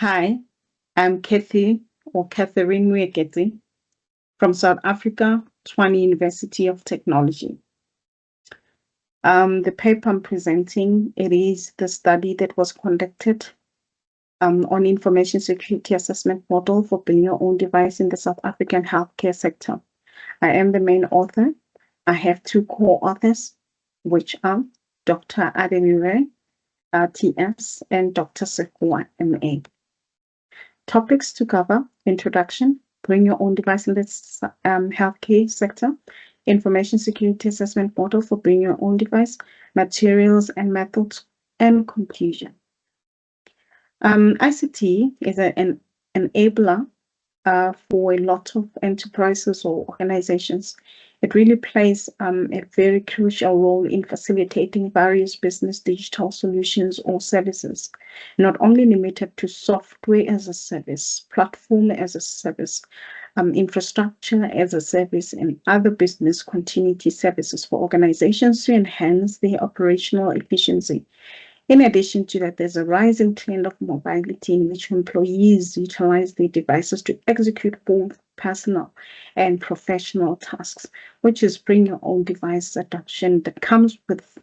Hi, I'm Kathy or Catherine Moeketsi from South Africa, Tshwane University of Technology. The paper I'm presenting, it is the study that was conducted on information security assessment model for bring your own device in the South African healthcare sector. I am the main author. I have two co-authors, which are Dr. Adeyelure, TS, and Dr. Segooa, MA. Topics to cover: introduction, bring your own device in the healthcare sector, information security assessment model for bring your own device, materials and methods, and conclusion. ICT is an enabler for a lot of enterprises or organizations. It really plays a very crucial role in facilitating various business digital solutions or services, not only limited to software as a service, platform as a service, infrastructure as a service, and other business continuity services for organizations to enhance their operational efficiency. In addition to that, there's a rising trend of mobility in which employees utilize their devices to execute both personal and professional tasks, which is bring your own device adoption that comes with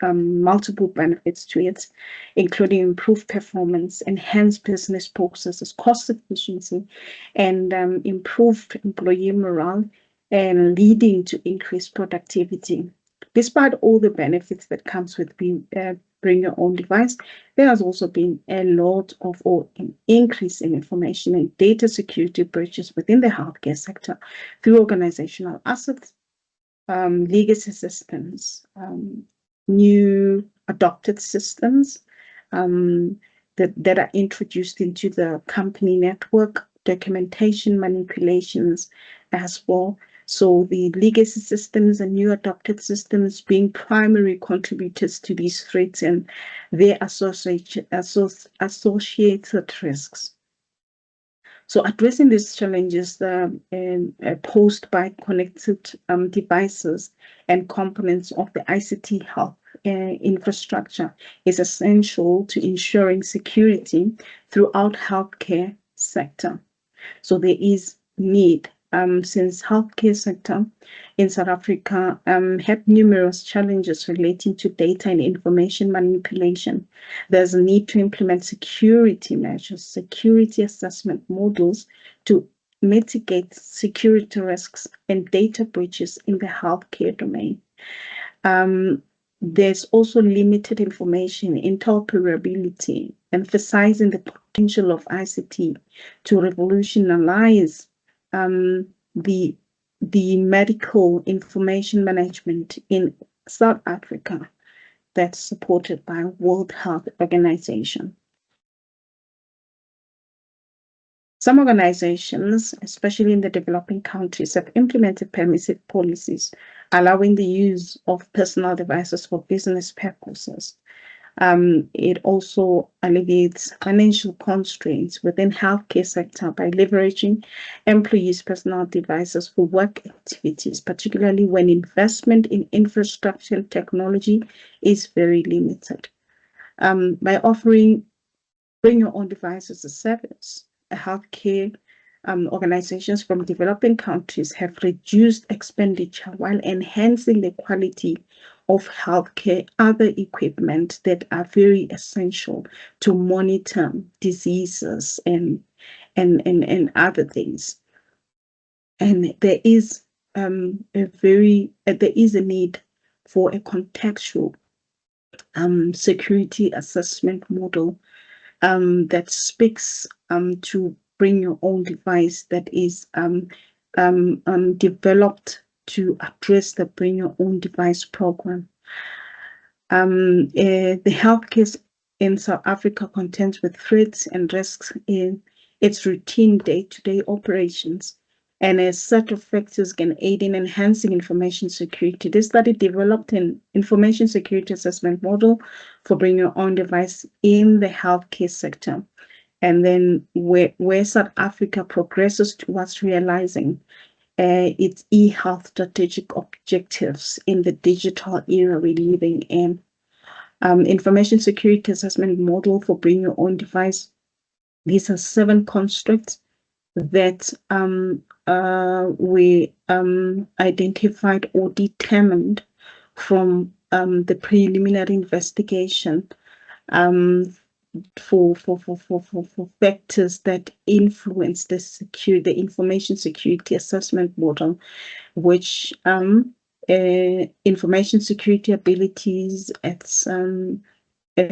multiple benefits to it, including improved performance, enhanced business processes, cost efficiency, and improved employee morale, and leading to increased productivity. Despite all the benefits that comes with bring your own device, there has also been a lot of or an increase in information and data security breaches within the healthcare sector through organizational assets, legacy systems, new adopted systems that are introduced into the company network, documentation manipulations as well. So the legacy systems and new adopted systems being primary contributors to these threats and their associated risks. So addressing these challenges posed by connected devices and components of the ICT health infrastructure is essential to ensuring security throughout healthcare sector. So there is need since healthcare sector in South Africa had numerous challenges relating to data and information manipulation. There's a need to implement security measures, security assessment models to mitigate security risks and data breaches in the healthcare domain. There's also limited information interoperability, emphasizing the potential of ICT to revolutionize the medical information management in South Africa that's supported by World Health Organization. Some organizations, especially in the developing countries, have implemented permissive policies allowing the use of personal devices for business purposes. It also alleviates financial constraints within healthcare sector by leveraging employees' personal devices for work activities, particularly when investment in infrastructure and technology is very limited. By offering bring your own device as a service, healthcare organizations from developing countries have reduced expenditure while enhancing the quality of healthcare, other equipment that are very essential to monitor diseases and other things. And there is a need for a contextual security assessment model that speaks to bring your own device that is developed to address the bring your own device program. The healthcare in South Africa contends with threats and risks in its routine day-to-day operations, and a set of factors can aid in enhancing information security. This study developed an information security assessment model for bring your own device in the healthcare sector. And then where South Africa progresses towards realizing its e-health strategic objectives in the digital era we're living in. Information security assessment model for bring your own device These are 7 constructs that we identified or determined from the preliminary investigation for factors that influence the information security assessment model, which information security abilities, its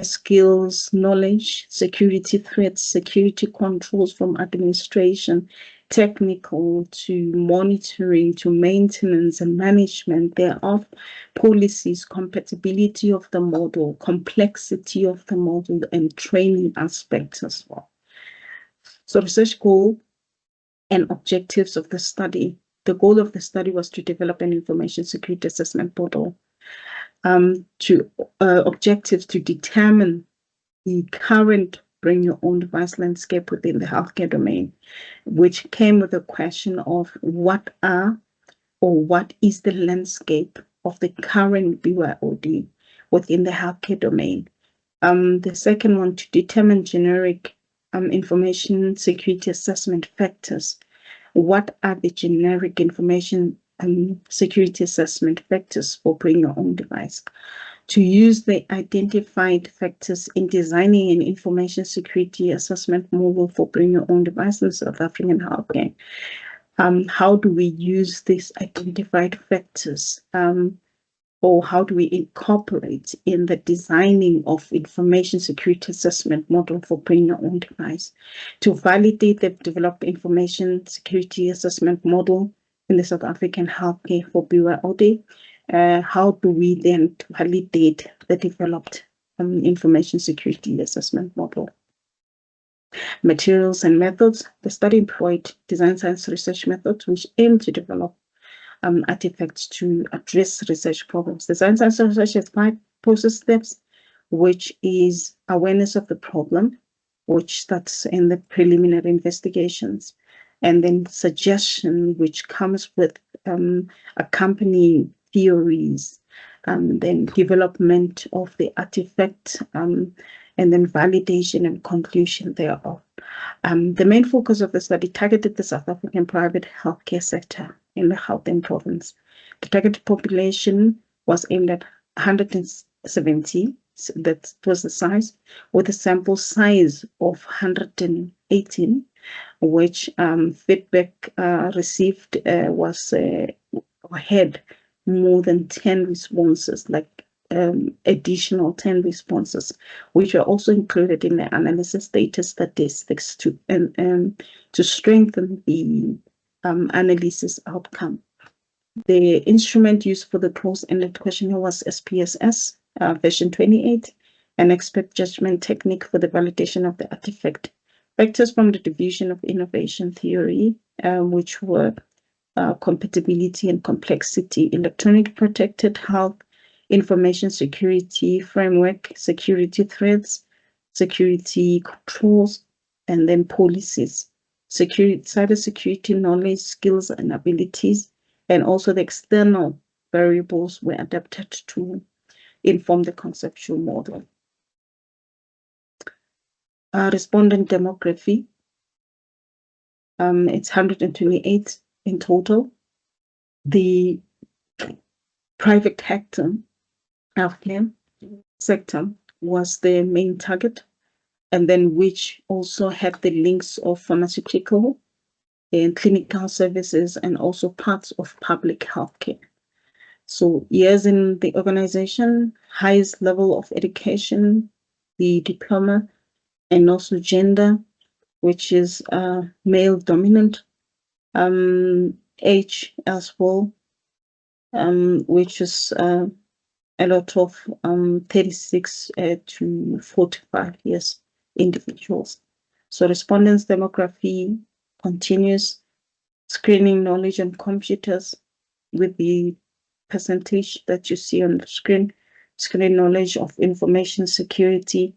skills, knowledge, security threats, security controls from administration, technical to monitoring to maintenance and management thereof, policies, compatibility of the model, complexity of the model, and training aspects as well. So research goal and objectives of the study. The goal of the study was to develop an information security assessment model. Objectives to determine the current bring your own device landscape within the healthcare domain, which came with a question of what is the landscape of the current BYOD within the healthcare domain. The second one, to determine generic information security assessment factors. What are the generic information security assessment factors for bring your own device? To use the identified factors in designing an information security assessment model for bring your own device in South African healthcare. How do we use these identified factors, or how do we incorporate in the designing of information security assessment model for bring your own device? To validate the developed information security assessment model in the South African healthcare for BYOD, how do we then validate the developed information security assessment model? Materials and methods. The study employed design science research methods which aim to develop artifacts to address research problems. Design science research has 5 process steps, which is awareness of the problem, which starts in the preliminary investigations, and then suggestion, which comes with accompanying theories, then development of the artifact, and then validation and conclusion thereof. The main focus of the study targeted the South African private healthcare sector in the Gauteng province. The targeted population was aimed at 170, that was the size, with a sample size of 118, which feedback received had more than 10 responses, like additional 10 responses, which were also included in the analysis data statistics to strengthen the analysis outcome. The instrument used for the close-ended questionnaire was SPSS version 28, an expert judgment technique for the validation of the artifact. Factors from the division of innovation theory, which were compatibility and complexity, electronic protected health, information security framework, security threats, security controls, and then policies, cybersecurity knowledge, skills, and abilities, and also the external variables were adapted to inform the conceptual model. Respondent demography, it's 128 in total. The private healthcare sector was the main target, and then which also had the links of pharmaceutical and clinical services and also parts of public healthcare. So years in the organization, highest level of education, the diploma, and also gender, which is male dominant, age as well, which is a lot of 36 to 45 years individuals. So respondents demography continues, screening knowledge on computers with the percentage that you see on the screen, screening knowledge of information security,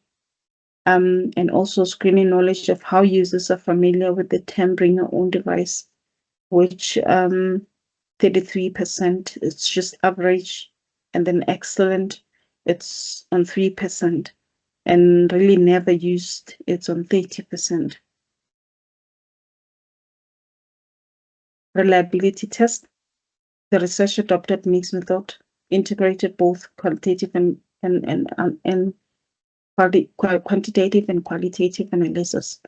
and also screening knowledge of how users are familiar with the term bring your own device, which 33%, it's just average, and then excellent, it's on 3%, and really never used, it's on 30%. Reliability test. The research adopted mixed method, integrated both qualitative and quantitative and qualitative analysis.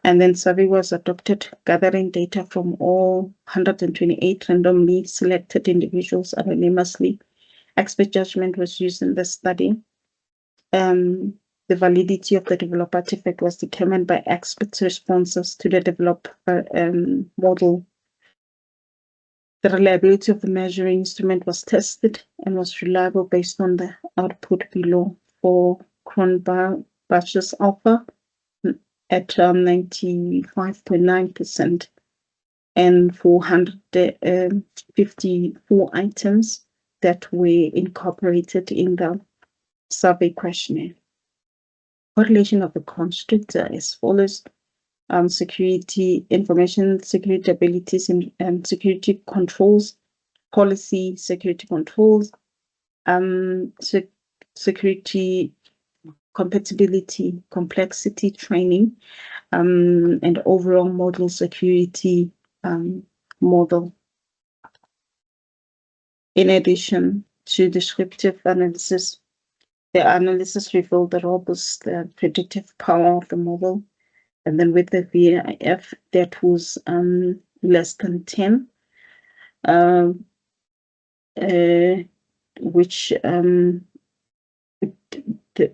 And then survey was adopted, gathering data from all 128 randomly selected individuals anonymously. Expert judgment was used in the study. The validity of the developed artifact was determined by experts' responses to the developed model. The reliability of the measuring instrument was tested and was reliable based on the output below for Cronbach's alpha at 95.9% and 454 items that were incorporated in the survey questionnaire. Correlation of the constructs are as follows. Security, information security abilities and security controls, policy security controls, security compatibility, complexity training, and overall model security model. In addition to descriptive analysis, the analysis revealed the robust predictive power of the model. And then with the VIF, that was less than 10, which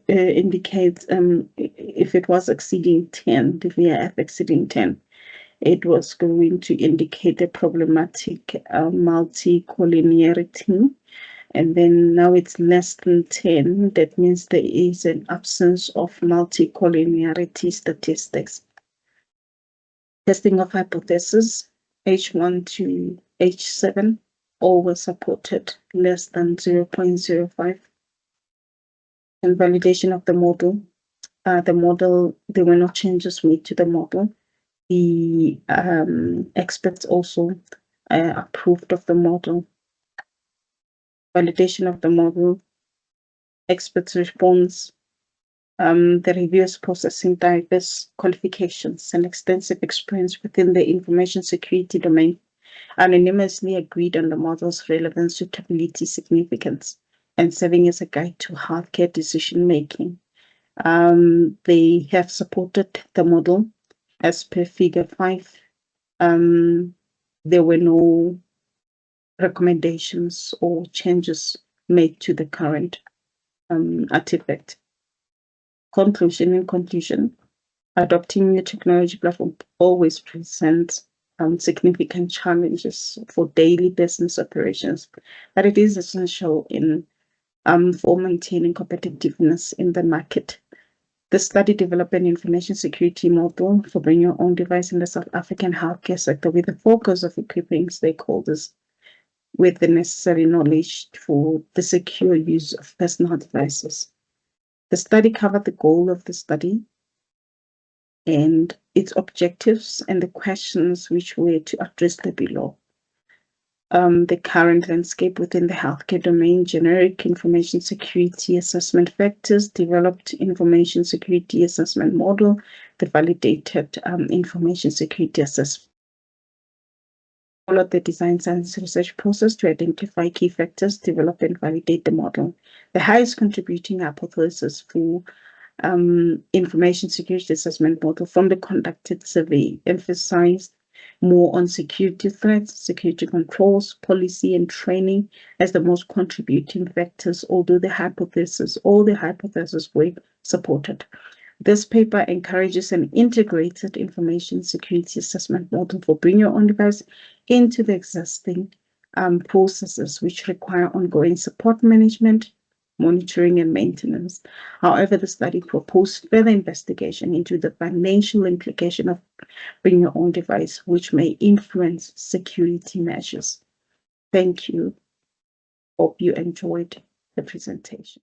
indicates if it was exceeding 10, the VIF exceeding 10, it was going to indicate a problematic multicollinearity. And then now it's less than 10. That means there is an absence of multicollinearity statistics. Testing of hypotheses, H1 to H7, all were supported, less than 0.05. And validation of the model. There were no changes made to the model. The experts also approved of the model. Validation of the model, experts' response, the reviewers possessing diverse qualifications and extensive experience within the information security domain anonymously agreed on the model's relevance, suitability, significance, and serving as a guide to healthcare decision-making. They have supported the model as per figure 5. There were no recommendations or changes made to the current artifact. In conclusion, adopting new technology platform always presents significant challenges for daily business operations, but it is essential for maintaining competitiveness in the market. The study developed an information security model for bring your own device in the South African healthcare sector with the focus of equipping stakeholders with the necessary knowledge for the secure use of personal devices. The study covered the goal of the study and its objectives and the questions which were to address the below. The current landscape within the healthcare domain, generic information security assessment factors, developed information security assessment model, the validated information security assessment. Followed the design science research process to identify key factors, develop and validate the model. The highest contributing hypothesis for information security assessment model from the conducted survey emphasized more on security threats, security controls, policy, and training as the most contributing factors, although all the hypotheses were supported. This paper encourages an integrated information security assessment model for bring your own device into the existing processes which require ongoing support management, monitoring, and maintenance. However, the study proposed further investigation into the financial implication of bring your own device, which may influence security measures. Thank you. Hope you enjoyed the presentation.